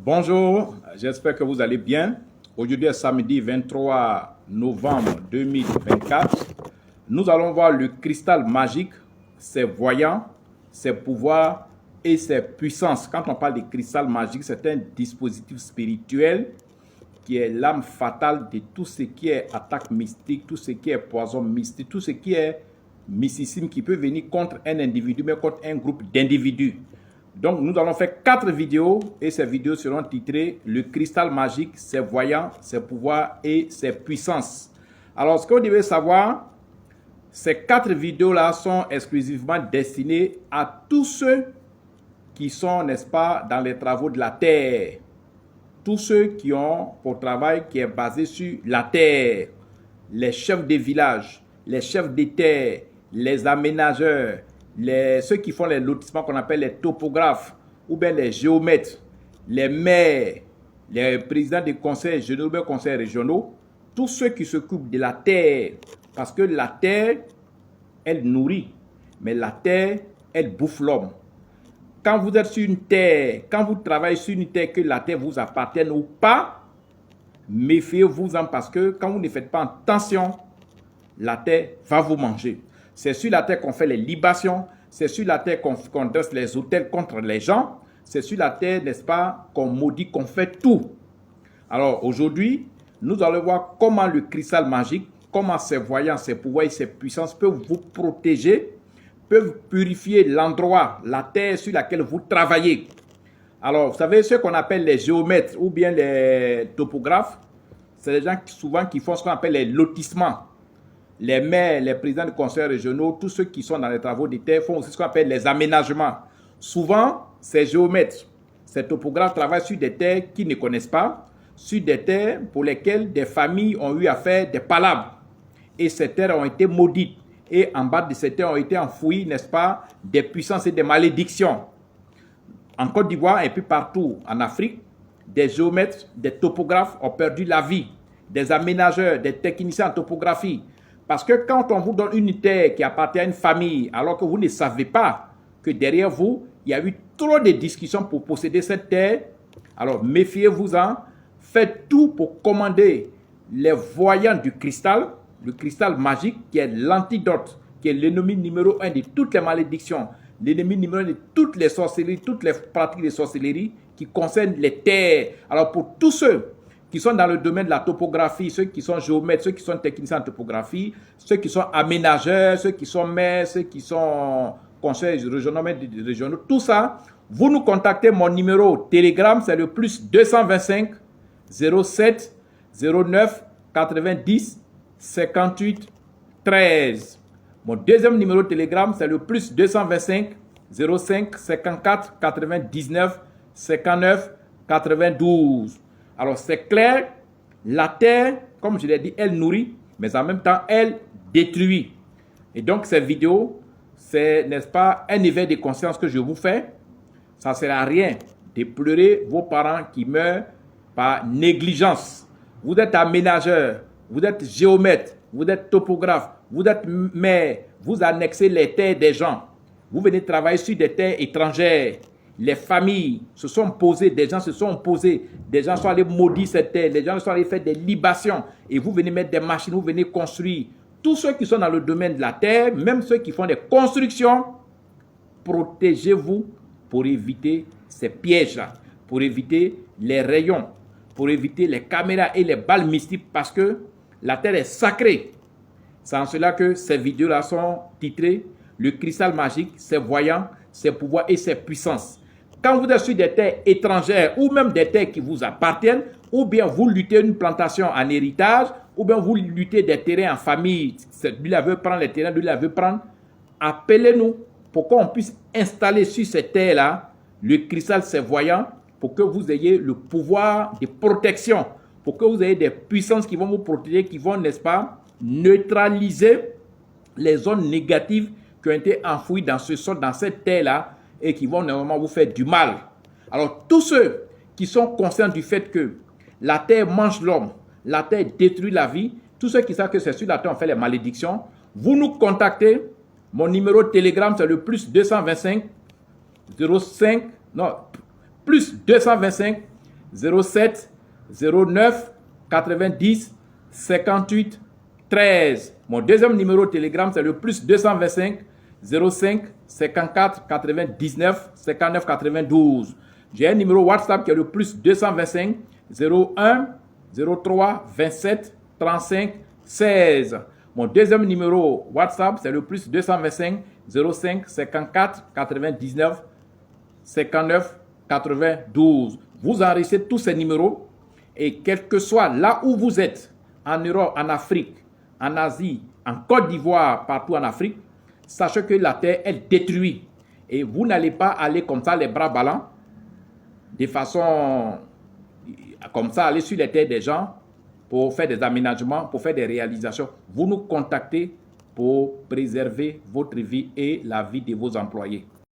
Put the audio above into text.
Bonjour, j'espère que vous allez bien. Aujourd'hui est samedi 23 novembre 2024. Nous allons voir le cristal magique, ses voyants, ses pouvoirs et ses puissances. Quand on parle de cristal magique, c'est un dispositif spirituel qui est l'âme fatale de tout ce qui est attaque mystique, tout ce qui est poison mystique, tout ce qui est mysticisme qui peut venir contre un individu, mais contre un groupe d'individus. Donc, nous allons faire 4 vidéos et ces vidéos seront titrées « Le cristal magique, ses voyants, ses pouvoirs et ses puissances ». Alors, ce que vous devez savoir, ces 4 vidéos-là sont exclusivement destinées à tous ceux qui sont, n'est-ce pas, dans les travaux de la terre. Tous ceux qui ont pour travail qui est basé sur la terre. Les chefs des villages, les chefs des terres, les aménageurs, ceux qui font les lotissements qu'on appelle les topographes, ou bien les géomètres, les maires, les présidents des conseils généraux, des conseils régionaux, tous ceux qui s'occupent de la terre, parce que la terre, elle nourrit, mais la terre, elle bouffe l'homme. Quand vous êtes sur une terre, quand vous travaillez sur une terre, que la terre vous appartienne ou pas, méfiez-vous-en parce que quand vous ne faites pas attention, la terre va vous manger. C'est sur la terre qu'on fait les libations, c'est sur la terre qu'on dresse les autels contre les gens, c'est sur la terre, n'est-ce pas, qu'on maudit, qu'on fait tout. Alors aujourd'hui, nous allons voir comment le cristal magique, comment ses voyants, ses pouvoirs et ses puissances peuvent vous protéger, peuvent purifier l'endroit, la terre sur laquelle vous travaillez. Alors, vous savez, ceux qu'on appelle les géomètres ou bien les topographes, c'est les gens souvent qui font ce qu'on appelle les lotissements. Les maires, les présidents de conseils régionaux, tous ceux qui sont dans les travaux des terres font aussi ce qu'on appelle les aménagements. Souvent, ces géomètres, ces topographes travaillent sur des terres qu'ils ne connaissent pas, sur des terres pour lesquelles des familles ont eu à faire des palabres. Et ces terres ont été maudites. Et en bas de ces terres ont été enfouies, n'est-ce pas, des puissances et des malédictions. En Côte d'Ivoire et puis partout en Afrique, des géomètres, des topographes ont perdu la vie. Des aménageurs, des techniciens en topographie. Parce que quand on vous donne une terre qui appartient à une famille, alors que vous ne savez pas que derrière vous, il y a eu trop de discussions pour posséder cette terre, alors méfiez-vous-en, faites tout pour commander les voyants du cristal, le cristal magique qui est l'antidote, qui est l'ennemi numéro 1 de toutes les malédictions, l'ennemi numéro 1 de toutes les sorcelleries, toutes les pratiques de sorcellerie qui concernent les terres. Alors pour tous ceux qui sont dans le domaine de la topographie, ceux qui sont géomètres, ceux qui sont techniciens en topographie, ceux qui sont aménageurs, ceux qui sont maires, ceux qui sont conseils régionaux, tout ça, vous nous contactez. Mon numéro Telegram, c'est le plus 225 07 09 90 58 13. Mon deuxième numéro Telegram, c'est le plus 225 05 54 99 59 92. Alors, c'est clair, la terre, comme je l'ai dit, elle nourrit, mais en même temps, elle détruit. Et donc, cette vidéo, c'est, n'est-ce pas, un éveil de conscience que je vous fais. Ça ne sert à rien de pleurer vos parents qui meurent par négligence. Vous êtes aménageur, vous êtes géomètre, vous êtes topographe, vous êtes maire, vous annexez les terres des gens. Vous venez travailler sur des terres étrangères. Les familles se sont posées, des gens se sont posés, des gens sont allés maudire cette terre, des gens sont allés faire des libations et vous venez mettre des machines, vous venez construire. Tous ceux qui sont dans le domaine de la terre, même ceux qui font des constructions, protégez-vous pour éviter ces pièges-là, pour éviter les rayons, pour éviter les caméras et les balles mystiques parce que la terre est sacrée. C'est en cela que ces vidéos-là sont titrées « Le cristal magique, ses voyants, ses pouvoirs et ses puissances ». Quand vous êtes sur des terres étrangères ou même des terres qui vous appartiennent, ou bien vous luttez une plantation en héritage, ou bien vous luttez des terrains en famille, lui-là veut prendre les terrains, lui-là veut prendre, appelez-nous pour qu'on puisse installer sur ces terres-là le cristal, ses voyants, pour que vous ayez le pouvoir de protection, pour que vous ayez des puissances qui vont vous protéger, qui vont, n'est-ce pas, neutraliser les zones négatives qui ont été enfouies dans ce sol, dans cette terre-là, et qui vont normalement vous faire du mal. Alors, tous ceux qui sont conscients du fait que la terre mange l'homme, la terre détruit la vie, tous ceux qui savent que c'est sur la terre on fait les malédictions, vous nous contactez. Mon numéro de Telegram, c'est le plus 225 05, non, plus 225 07 09 90 58 13. Mon deuxième numéro Telegram, c'est le plus 225 05 54 99 59 92. J'ai un numéro WhatsApp qui est le plus 225 01 03 27 35 16. Mon deuxième numéro WhatsApp, c'est le plus 225 05 54 99 59 92. Vous enregistrez tous ces numéros et quel que soit là où vous êtes, en Europe, en Afrique, en Asie, en Côte d'Ivoire, partout en Afrique, sachez que la terre est détruite et vous n'allez pas aller comme ça les bras ballants, de façon comme ça, aller sur les terres des gens pour faire des aménagements, pour faire des réalisations. Vous nous contactez pour préserver votre vie et la vie de vos employés.